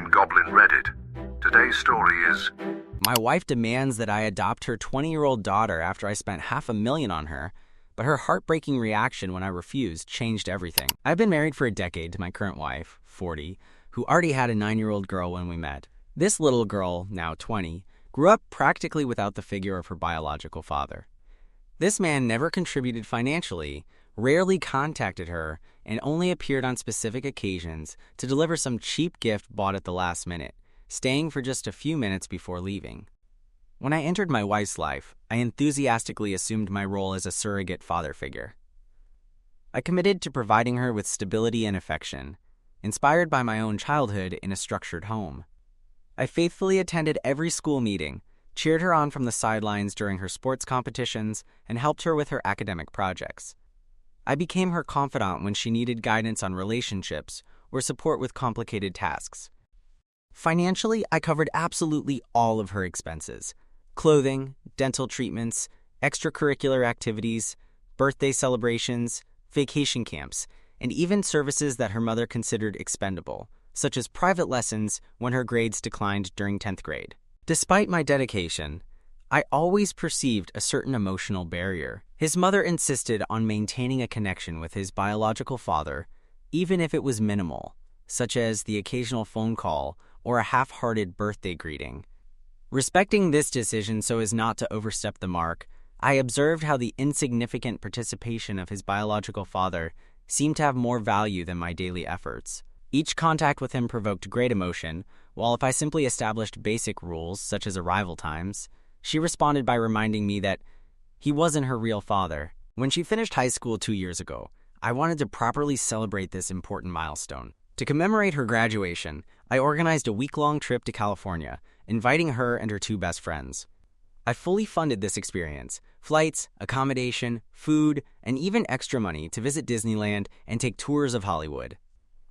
on Goblin Reddit. Today's story is... My wife demands that I adopt her 20-year-old daughter after I spent $500,000 on her, but her heartbreaking reaction when I refused changed everything. I've been married for a decade to my current wife, 40, who already had a 9-year-old girl when we met. This little girl, now 20, grew up practically without the figure of her biological father. This man never contributed financially, rarely contacted her, and only appeared on specific occasions to deliver some cheap gift bought at the last minute, staying for just a few minutes before leaving. When I entered my wife's life, I enthusiastically assumed my role as a surrogate father figure. I committed to providing her with stability and affection, inspired by my own childhood in a structured home. I faithfully attended every school meeting, cheered her on from the sidelines during her sports competitions, and helped her with her academic projects. I became her confidant when she needed guidance on relationships or support with complicated tasks. Financially, I covered absolutely all of her expenses: clothing, dental treatments, extracurricular activities, birthday celebrations, vacation camps, and even services that her mother considered expendable, such as private lessons when her grades declined during 10th grade. Despite my dedication, I always perceived a certain emotional barrier. His mother insisted on maintaining a connection with his biological father, even if it was minimal, such as the occasional phone call or a half-hearted birthday greeting. Respecting this decision so as not to overstep the mark, I observed how the insignificant participation of his biological father seemed to have more value than my daily efforts. Each contact with him provoked great emotion, while if I simply established basic rules, such as arrival times, she responded by reminding me that he wasn't her real father. When she finished high school 2 years ago, I wanted to properly celebrate this important milestone. To commemorate her graduation, I organized a week-long trip to California, inviting her and her 2 best friends. I fully funded this experience: flights, accommodation, food, and even extra money to visit Disneyland and take tours of Hollywood.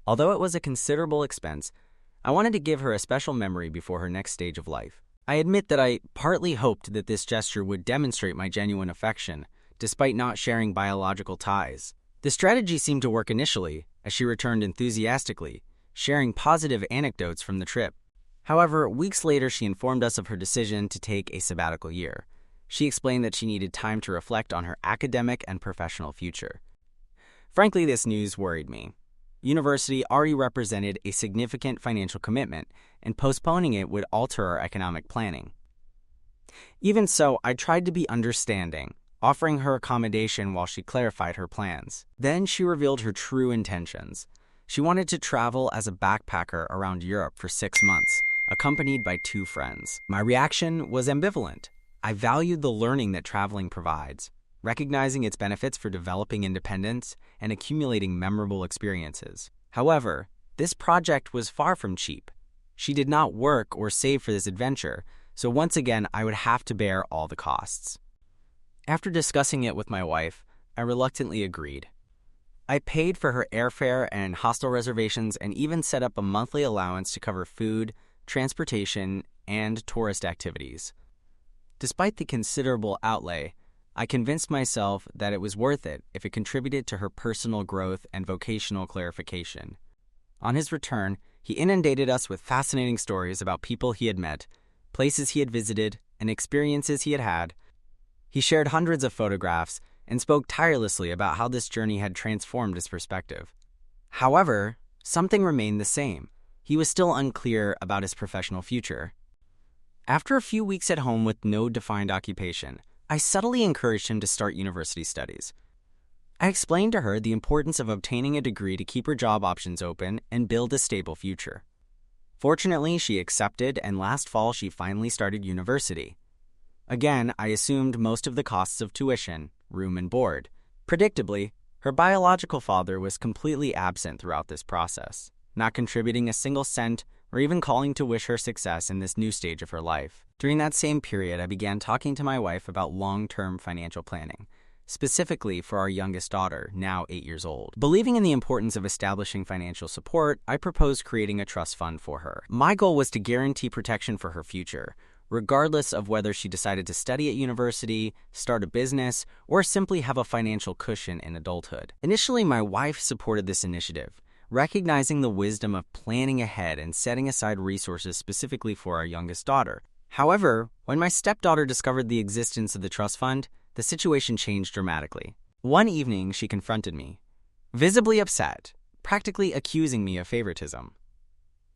Although it was a considerable expense, I wanted to give her a special memory before her next stage of life. I admit that I partly hoped that this gesture would demonstrate my genuine affection, despite not sharing biological ties. The strategy seemed to work initially, as she returned enthusiastically, sharing positive anecdotes from the trip. However, weeks later she informed us of her decision to take a sabbatical year. She explained that she needed time to reflect on her academic and professional future. Frankly, this news worried me. University already represented a significant financial commitment, and postponing it would alter our economic planning. Even so, I tried to be understanding, offering her accommodation while she clarified her plans. Then she revealed her true intentions. She wanted to travel as a backpacker around Europe for 6 months, accompanied by 2 friends. My reaction was ambivalent. I valued the learning that traveling provides, recognizing its benefits for developing independence and accumulating memorable experiences. However, this project was far from cheap. She did not work or save for this adventure, so once again I would have to bear all the costs. After discussing it with my wife, I reluctantly agreed. I paid for her airfare and hostel reservations and even set up a monthly allowance to cover food, transportation, and tourist activities. Despite the considerable outlay, I convinced myself that it was worth it if it contributed to her personal growth and vocational clarification. On his return, he inundated us with fascinating stories about people he had met, places he had visited, and experiences he had had. He shared hundreds of photographs and spoke tirelessly about how this journey had transformed his perspective. However, something remained the same. He was still unclear about his professional future. After a few weeks at home with no defined occupation, I subtly encouraged him to start university studies. I explained to her the importance of obtaining a degree to keep her job options open and build a stable future. Fortunately, she accepted, and last fall she finally started university. Again, I assumed most of the costs of tuition, room and board. Predictably, her biological father was completely absent throughout this process, not contributing a single cent or even calling to wish her success in this new stage of her life. During that same period, I began talking to my wife about long-term financial planning, specifically for our youngest daughter, now 8 years old. Believing in the importance of establishing financial support, I proposed creating a trust fund for her. My goal was to guarantee protection for her future, regardless of whether she decided to study at university, start a business, or simply have a financial cushion in adulthood. Initially, my wife supported this initiative, recognizing the wisdom of planning ahead and setting aside resources specifically for our youngest daughter. However, when my stepdaughter discovered the existence of the trust fund, the situation changed dramatically. One evening, she confronted me, visibly upset, practically accusing me of favoritism.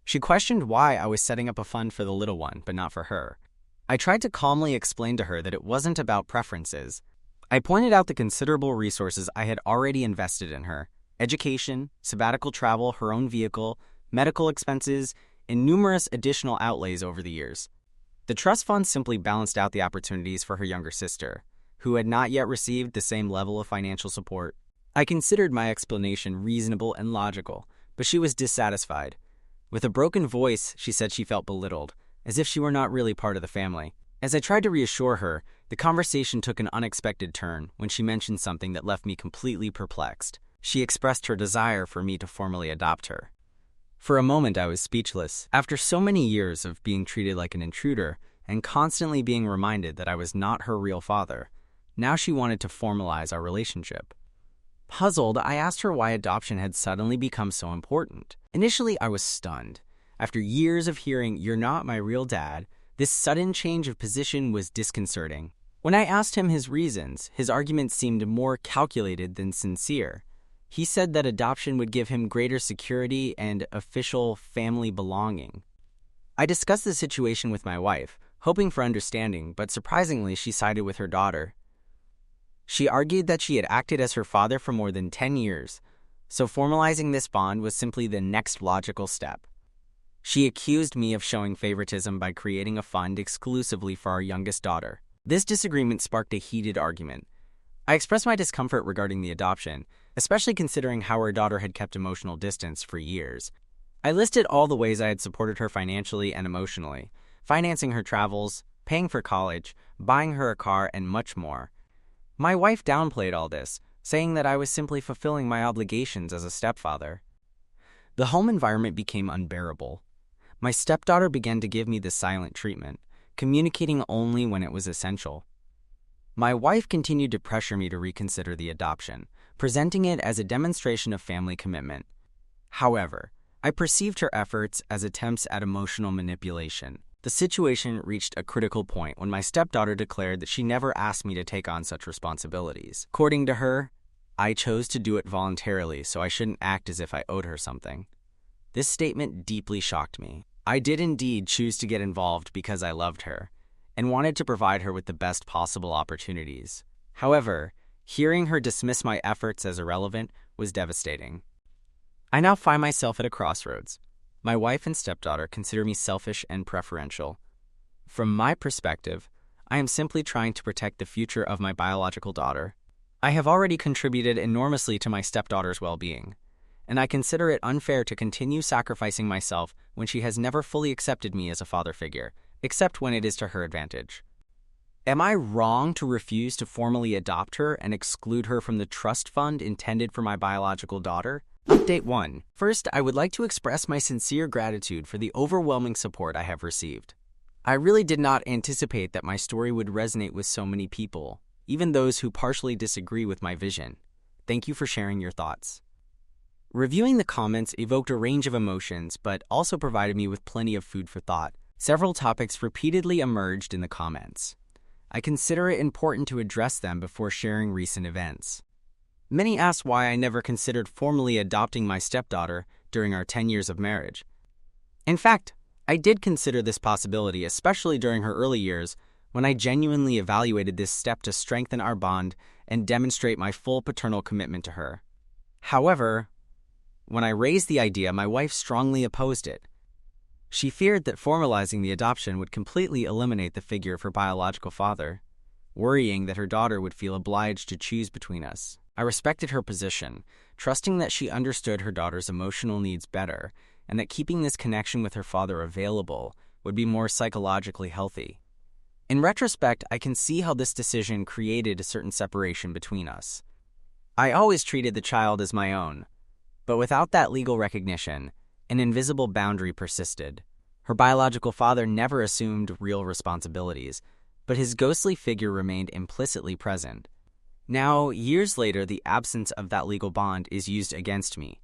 She questioned why I was setting up a fund for the little one, but not for her. I tried to calmly explain to her that it wasn't about preferences. I pointed out the considerable resources I had already invested in her: education, sabbatical travel, her own vehicle, medical expenses, and numerous additional outlays over the years. The trust fund simply balanced out the opportunities for her younger sister, who had not yet received the same level of financial support. I considered my explanation reasonable and logical, but she was dissatisfied. With a broken voice, she said she felt belittled, as if she were not really part of the family. As I tried to reassure her, the conversation took an unexpected turn when she mentioned something that left me completely perplexed. She expressed her desire for me to formally adopt her. For a moment, I was speechless. After so many years of being treated like an intruder and constantly being reminded that I was not her real father, now she wanted to formalize our relationship. Puzzled, I asked her why adoption had suddenly become so important. Initially, I was stunned. After years of hearing, "You're not my real dad," this sudden change of position was disconcerting. When I asked him his reasons, his argument seemed more calculated than sincere. He said that adoption would give him greater security and official family belonging. I discussed the situation with my wife, hoping for understanding, but surprisingly, she sided with her daughter. She argued that she had acted as her father for more than 10 years, so formalizing this bond was simply the next logical step. She accused me of showing favoritism by creating a fund exclusively for our youngest daughter. This disagreement sparked a heated argument. I expressed my discomfort regarding the adoption, especially considering how her daughter had kept emotional distance for years. I listed all the ways I had supported her financially and emotionally, financing her travels, paying for college, buying her a car, and much more. My wife downplayed all this, saying that I was simply fulfilling my obligations as a stepfather. The home environment became unbearable. My stepdaughter began to give me the silent treatment, communicating only when it was essential. My wife continued to pressure me to reconsider the adoption, presenting it as a demonstration of family commitment. However, I perceived her efforts as attempts at emotional manipulation. The situation reached a critical point when my stepdaughter declared that she never asked me to take on such responsibilities. According to her, I chose to do it voluntarily, so I shouldn't act as if I owed her something. This statement deeply shocked me. I did indeed choose to get involved because I loved her and wanted to provide her with the best possible opportunities. However, hearing her dismiss my efforts as irrelevant was devastating. I now find myself at a crossroads. My wife and stepdaughter consider me selfish and preferential. From my perspective, I am simply trying to protect the future of my biological daughter. I have already contributed enormously to my stepdaughter's well-being, and I consider it unfair to continue sacrificing myself when she has never fully accepted me as a father figure, except when it is to her advantage. Am I wrong to refuse to formally adopt her and exclude her from the trust fund intended for my biological daughter? Update 1. First, I would like to express my sincere gratitude for the overwhelming support I have received. I really did not anticipate that my story would resonate with so many people, even those who partially disagree with my vision. Thank you for sharing your thoughts. Reviewing the comments evoked a range of emotions, but also provided me with plenty of food for thought. Several topics repeatedly emerged in the comments. I consider it important to address them before sharing recent events. Many asked why I never considered formally adopting my stepdaughter during our 10 years of marriage. In fact, I did consider this possibility, especially during her early years, when I genuinely evaluated this step to strengthen our bond and demonstrate my full paternal commitment to her. However, when I raised the idea, my wife strongly opposed it. She feared that formalizing the adoption would completely eliminate the figure of her biological father, worrying that her daughter would feel obliged to choose between us. I respected her position, trusting that she understood her daughter's emotional needs better and that keeping this connection with her father available would be more psychologically healthy. In retrospect, I can see how this decision created a certain separation between us. I always treated the child as my own, but without that legal recognition, an invisible boundary persisted. Her biological father never assumed real responsibilities, but his ghostly figure remained implicitly present. Now, years later, the absence of that legal bond is used against me,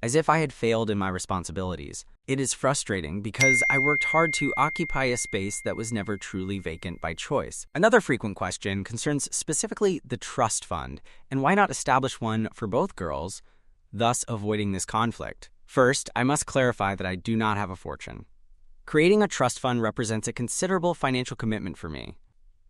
as if I had failed in my responsibilities. It is frustrating because I worked hard to occupy a space that was never truly vacant by choice. Another frequent question concerns specifically the trust fund, and why not establish one for both girls, thus avoiding this conflict. First, I must clarify that I do not have a fortune. Creating a trust fund represents a considerable financial commitment for me.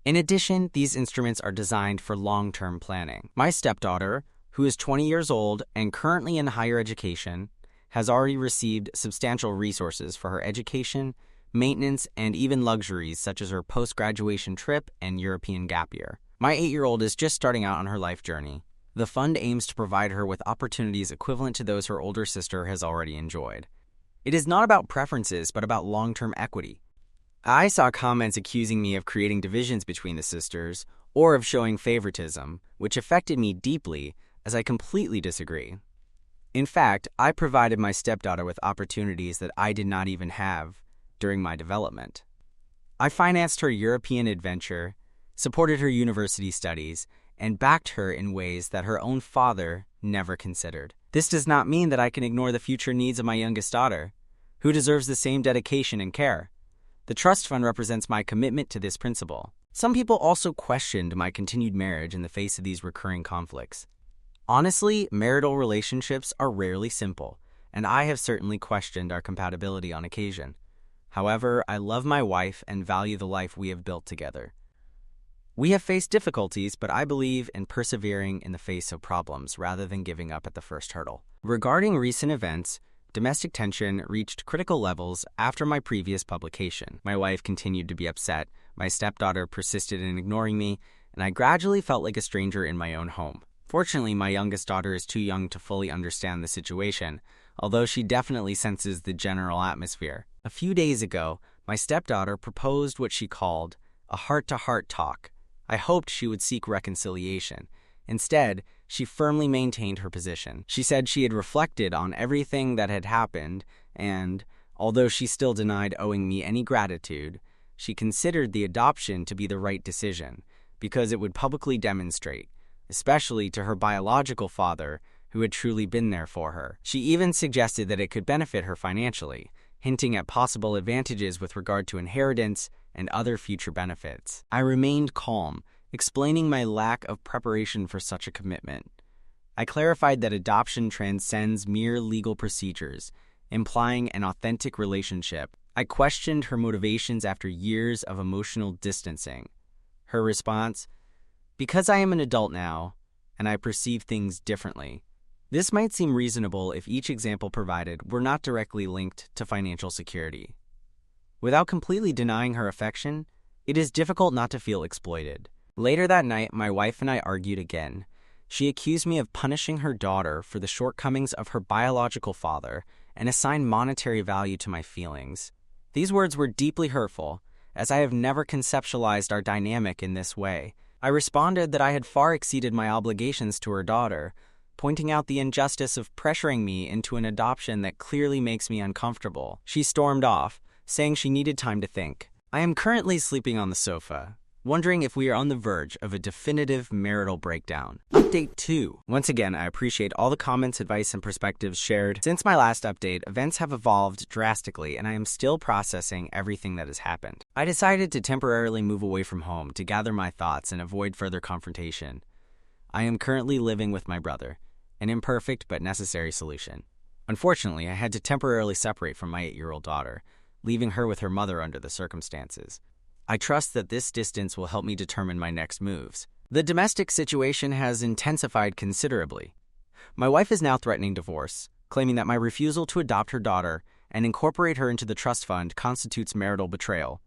In addition, these instruments are designed for long-term planning. My stepdaughter, who is 20 years old and currently in higher education, has already received substantial resources for her education, maintenance, and even luxuries such as her post-graduation trip and European gap year. My 8-year-old is just starting out on her life journey. The fund aims to provide her with opportunities equivalent to those her older sister has already enjoyed. It is not about preferences, but about long-term equity. I saw comments accusing me of creating divisions between the sisters or of showing favoritism, which affected me deeply, as I completely disagree. In fact, I provided my stepdaughter with opportunities that I did not even have during my development. I financed her European adventure, supported her university studies, and backed her in ways that her own father never considered. This does not mean that I can ignore the future needs of my youngest daughter, who deserves the same dedication and care. The trust fund represents my commitment to this principle. Some people also questioned my continued marriage in the face of these recurring conflicts. Honestly, marital relationships are rarely simple, and I have certainly questioned our compatibility on occasion. However, I love my wife and value the life we have built together. We have faced difficulties, but I believe in persevering in the face of problems rather than giving up at the first hurdle. Regarding recent events, domestic tension reached critical levels after my previous publication. My wife continued to be upset, my stepdaughter persisted in ignoring me, and I gradually felt like a stranger in my own home. Fortunately, my youngest daughter is too young to fully understand the situation, although she definitely senses the general atmosphere. A few days ago, my stepdaughter proposed what she called a heart-to-heart talk. I hoped she would seek reconciliation. Instead, she firmly maintained her position. She said she had reflected on everything that had happened, and, although she still denied owing me any gratitude, she considered the adoption to be the right decision, because it would publicly demonstrate, especially to her biological father, who had truly been there for her. She even suggested that it could benefit her financially, hinting at possible advantages with regard to inheritance and other future benefits. I remained calm, explaining my lack of preparation for such a commitment. I clarified that adoption transcends mere legal procedures, implying an authentic relationship. I questioned her motivations after years of emotional distancing. Her response: "Because I am an adult now, and I perceive things differently." This might seem reasonable if each example provided were not directly linked to financial security. Without completely denying her affection, it is difficult not to feel exploited. Later that night, my wife and I argued again. She accused me of punishing her daughter for the shortcomings of her biological father and assigned monetary value to my feelings. These words were deeply hurtful, as I have never conceptualized our dynamic in this way. I responded that I had far exceeded my obligations to her daughter, pointing out the injustice of pressuring me into an adoption that clearly makes me uncomfortable. She stormed off, saying she needed time to think. I am currently sleeping on the sofa, wondering if we are on the verge of a definitive marital breakdown. Update 2. Once again, I appreciate all the comments, advice, and perspectives shared. Since my last update, events have evolved drastically, and I am still processing everything that has happened. I decided to temporarily move away from home to gather my thoughts and avoid further confrontation. I am currently living with my brother, an imperfect but necessary solution. Unfortunately, I had to temporarily separate from my 8-year-old daughter, leaving her with her mother under the circumstances. I trust that this distance will help me determine my next moves. The domestic situation has intensified considerably. My wife is now threatening divorce, claiming that my refusal to adopt her daughter and incorporate her into the trust fund constitutes marital betrayal.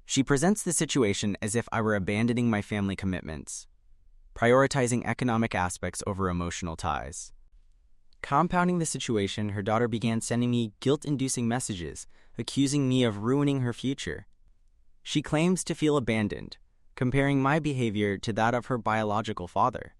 She presents the situation as if I were abandoning my family commitments, prioritizing economic aspects over emotional ties. Compounding the situation, her daughter began sending me guilt-inducing messages, accusing me of ruining her future. She claims to feel abandoned, comparing my behavior to that of her biological father.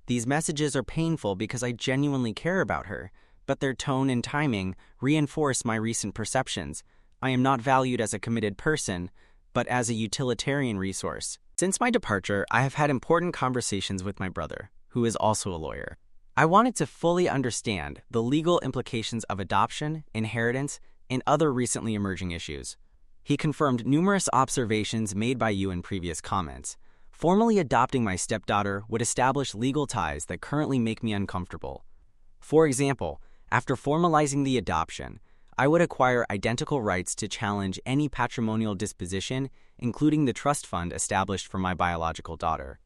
These messages are painful because I genuinely care about her, but their tone and timing reinforce my recent perceptions. I am not valued as a committed person, but as a utilitarian resource. Since my departure, I have had important conversations with my brother, who is also a lawyer. I wanted to fully understand the legal implications of adoption, inheritance, and other recently emerging issues. He confirmed numerous observations made by you in previous comments. Formally adopting my stepdaughter would establish legal ties that currently make me uncomfortable. For example, after formalizing the adoption, I would acquire identical rights to challenge any patrimonial disposition, including the trust fund established for my biological daughter.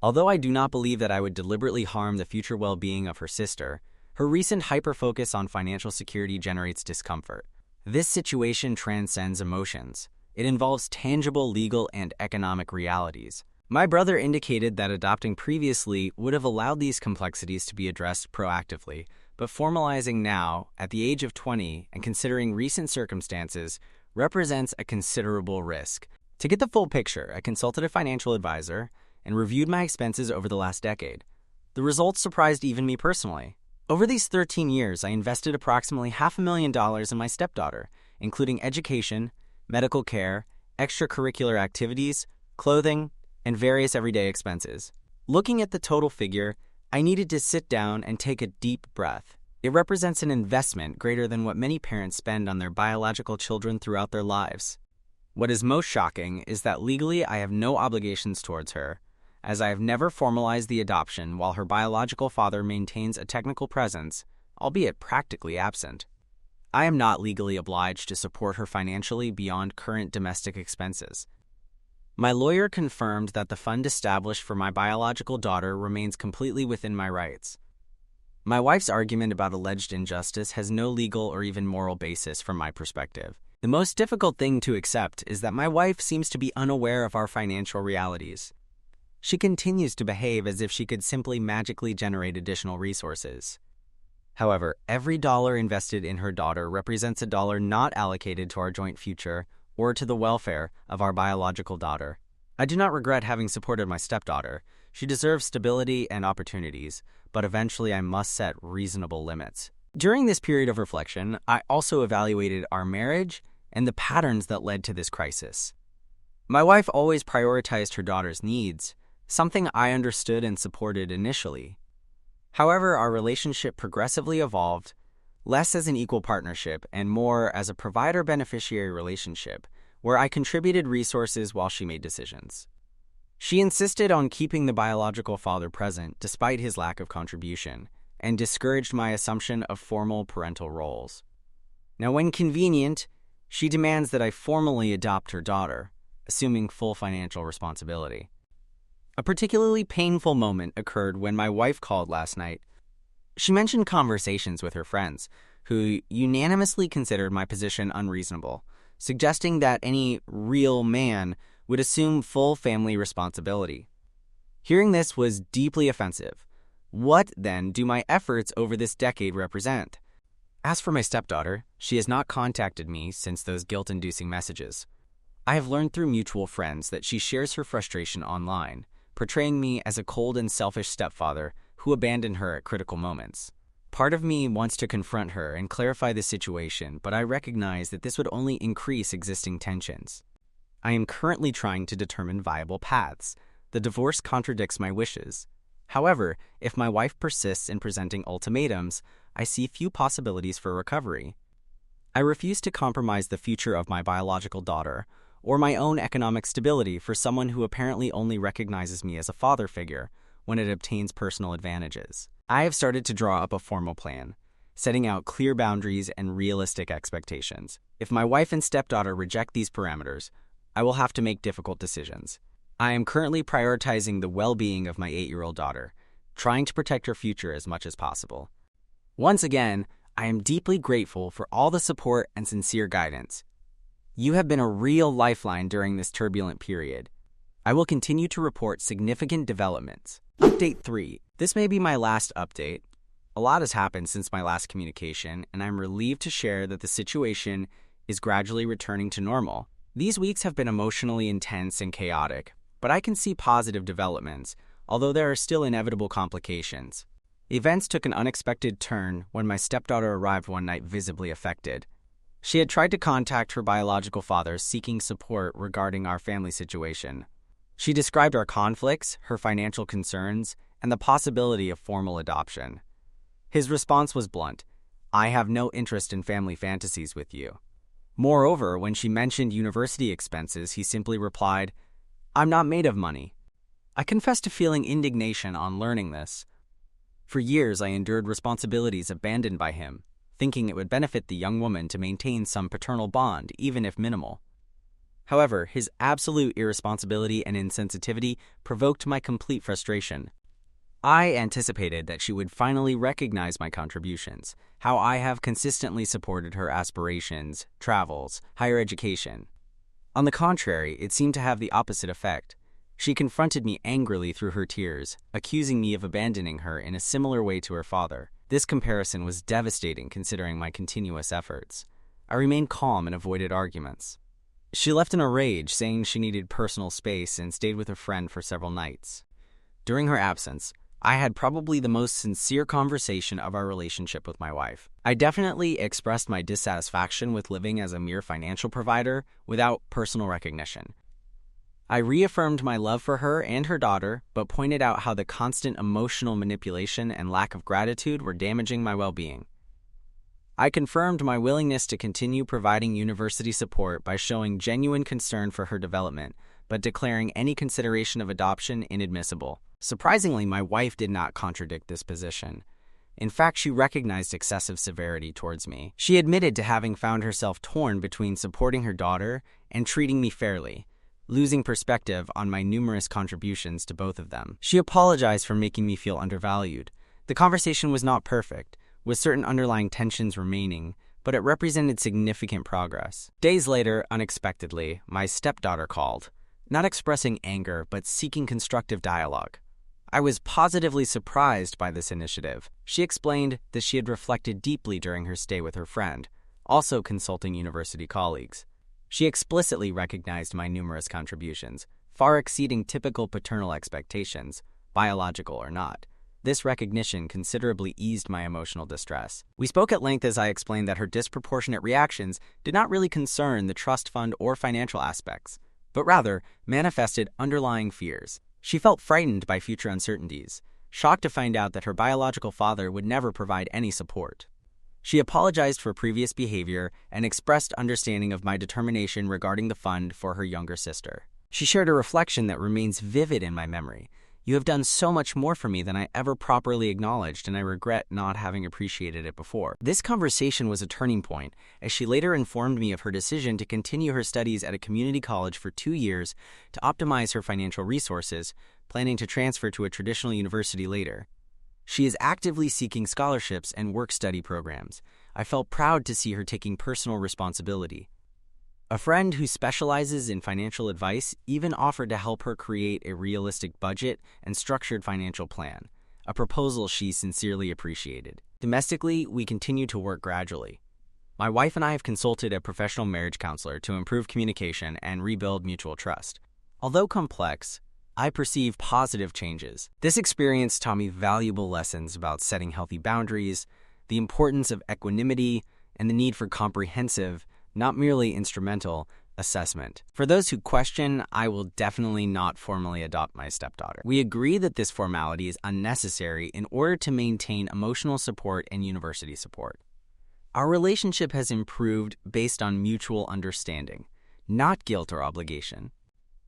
Although I do not believe that I would deliberately harm the future well-being of her sister, her recent hyper-focus on financial security generates discomfort. This situation transcends emotions. It involves tangible legal and economic realities. My brother indicated that adopting previously would have allowed these complexities to be addressed proactively, but formalizing now, at the age of 20, and considering recent circumstances, represents a considerable risk. To get the full picture, I consulted a financial advisor and reviewed my expenses over the last decade. The results surprised even me personally. Over these 13 years, I invested approximately $500,000 in my stepdaughter, including education, medical care, extracurricular activities, clothing, and various everyday expenses. Looking at the total figure, I needed to sit down and take a deep breath. It represents an investment greater than what many parents spend on their biological children throughout their lives. What is most shocking is that legally I have no obligations towards her, as I have never formalized the adoption while her biological father maintains a technical presence, albeit practically absent. I am not legally obliged to support her financially beyond current domestic expenses. My lawyer confirmed that the fund established for my biological daughter remains completely within my rights. My wife's argument about alleged injustice has no legal or even moral basis from my perspective. The most difficult thing to accept is that my wife seems to be unaware of our financial realities. She continues to behave as if she could simply magically generate additional resources. However, every dollar invested in her daughter represents a dollar not allocated to our joint future or to the welfare of our biological daughter. I do not regret having supported my stepdaughter. She deserves stability and opportunities, but eventually I must set reasonable limits. During this period of reflection, I also evaluated our marriage and the patterns that led to this crisis. My wife always prioritized her daughter's needs, something I understood and supported initially. However, our relationship progressively evolved, less as an equal partnership and more as a provider-beneficiary relationship, where I contributed resources while she made decisions. She insisted on keeping the biological father present despite his lack of contribution, and discouraged my assumption of formal parental roles. Now, when convenient, she demands that I formally adopt her daughter, assuming full financial responsibility. A particularly painful moment occurred when my wife called last night. She mentioned conversations with her friends, who unanimously considered my position unreasonable, suggesting that any real man would assume full family responsibility. Hearing this was deeply offensive. What, then, do my efforts over this decade represent? As for my stepdaughter, she has not contacted me since those guilt-inducing messages. I have learned through mutual friends that she shares her frustration online, portraying me as a cold and selfish stepfather who abandoned her at critical moments. Part of me wants to confront her and clarify the situation, but I recognize that this would only increase existing tensions. I am currently trying to determine viable paths. The divorce contradicts my wishes. However, if my wife persists in presenting ultimatums, I see few possibilities for recovery. I refuse to compromise the future of my biological daughter or my own economic stability for someone who apparently only recognizes me as a father figure when it obtains personal advantages. I have started to draw up a formal plan, setting out clear boundaries and realistic expectations. If my wife and stepdaughter reject these parameters, I will have to make difficult decisions. I am currently prioritizing the well-being of my 8-year-old daughter, trying to protect her future as much as possible. Once again, I am deeply grateful for all the support and sincere guidance. You have been a real lifeline during this turbulent period. I will continue to report significant developments. Update 3. This may be my last update. A lot has happened since my last communication, and I'm relieved to share that the situation is gradually returning to normal. These weeks have been emotionally intense and chaotic, but I can see positive developments, although there are still inevitable complications. Events took an unexpected turn when my stepdaughter arrived one night visibly affected. She had tried to contact her biological father seeking support regarding our family situation. She described our conflicts, her financial concerns, and the possibility of formal adoption. His response was blunt. "I have no interest in family fantasies with you." Moreover, when she mentioned university expenses, he simply replied, "I'm not made of money." I confess to feeling indignation on learning this. For years, I endured responsibilities abandoned by him, thinking it would benefit the young woman to maintain some paternal bond, even if minimal. However, his absolute irresponsibility and insensitivity provoked my complete frustration. I anticipated that she would finally recognize my contributions, how I have consistently supported her aspirations, travels, higher education. On the contrary, it seemed to have the opposite effect. She confronted me angrily through her tears, accusing me of abandoning her in a similar way to her father. This comparison was devastating considering my continuous efforts. I remained calm and avoided arguments. She left in a rage, saying she needed personal space and stayed with a friend for several nights. During her absence, I had probably the most sincere conversation of our relationship with my wife. I definitely expressed my dissatisfaction with living as a mere financial provider without personal recognition. I reaffirmed my love for her and her daughter, but pointed out how the constant emotional manipulation and lack of gratitude were damaging my well-being. I confirmed my willingness to continue providing university support by showing genuine concern for her development, but declaring any consideration of adoption inadmissible. Surprisingly, my wife did not contradict this position. In fact, she recognized excessive severity towards me. She admitted to having found herself torn between supporting her daughter and treating me fairly, losing perspective on my numerous contributions to both of them. She apologized for making me feel undervalued. The conversation was not perfect, with certain underlying tensions remaining, but it represented significant progress. Days later, unexpectedly, my stepdaughter called, not expressing anger, but seeking constructive dialogue. I was positively surprised by this initiative. She explained that she had reflected deeply during her stay with her friend, also consulting university colleagues. She explicitly recognized my numerous contributions, far exceeding typical paternal expectations, biological or not. This recognition considerably eased my emotional distress. We spoke at length as I explained that her disproportionate reactions did not really concern the trust fund or financial aspects, but rather manifested underlying fears. She felt frightened by future uncertainties, shocked to find out that her biological father would never provide any support. She apologized for previous behavior and expressed understanding of my determination regarding the fund for her younger sister. She shared a reflection that remains vivid in my memory. "You have done so much more for me than I ever properly acknowledged, and I regret not having appreciated it before." This conversation was a turning point, as she later informed me of her decision to continue her studies at a community college for 2 years to optimize her financial resources, planning to transfer to a traditional university later. She is actively seeking scholarships and work-study programs. I felt proud to see her taking personal responsibility. A friend who specializes in financial advice even offered to help her create a realistic budget and structured financial plan, a proposal she sincerely appreciated. Domestically, we continue to work gradually. My wife and I have consulted a professional marriage counselor to improve communication and rebuild mutual trust. Although complex, I perceive positive changes. This experience taught me valuable lessons about setting healthy boundaries, the importance of equanimity, and the need for comprehensive, not merely instrumental, assessment. For those who question, I will definitely not formally adopt my stepdaughter. We agree that this formality is unnecessary in order to maintain emotional support and university support. Our relationship has improved based on mutual understanding, not guilt or obligation.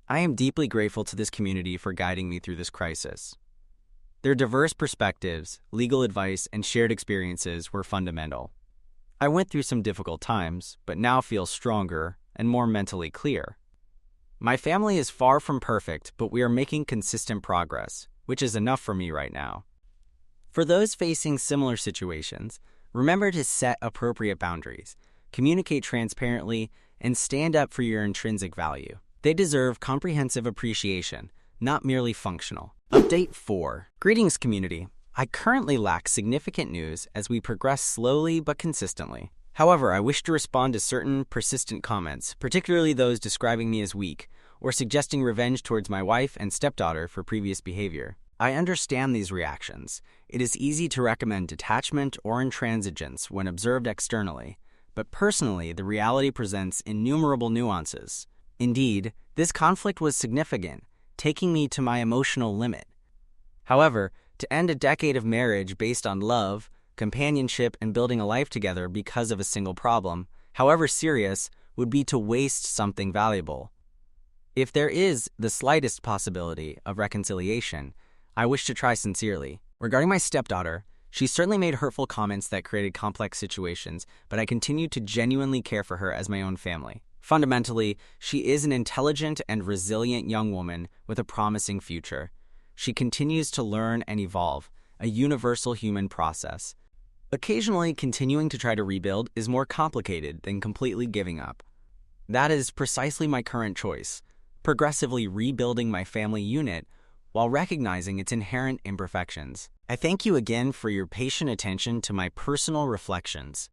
I am deeply grateful to this community for guiding me through this crisis. Their diverse perspectives, legal advice, and shared experiences were fundamental. I went through some difficult times, but now feel stronger and more mentally clear. My family is far from perfect, but we are making consistent progress, which is enough for me right now. For those facing similar situations, remember to set appropriate boundaries, communicate transparently, and stand up for your intrinsic value. They deserve comprehensive appreciation, not merely functional. Update 4. Greetings, community. I currently lack significant news as we progress slowly but consistently. However, I wish to respond to certain persistent comments, particularly those describing me as weak or suggesting revenge towards my wife and stepdaughter for previous behavior. I understand these reactions. It is easy to recommend detachment or intransigence when observed externally, but personally, the reality presents innumerable nuances. Indeed, this conflict was significant, taking me to my emotional limit. However, to end a decade of marriage based on love, companionship, and building a life together because of a single problem, however serious, would be to waste something valuable. If there is the slightest possibility of reconciliation, I wish to try sincerely. Regarding my stepdaughter, she certainly made hurtful comments that created complex situations, but I continue to genuinely care for her as my own family. Fundamentally, she is an intelligent and resilient young woman with a promising future. She continues to learn and evolve, a universal human process. Occasionally, continuing to try to rebuild is more complicated than completely giving up. That is precisely my current choice, progressively rebuilding my family unit while recognizing its inherent imperfections. I thank you again for your patient attention to my personal reflections.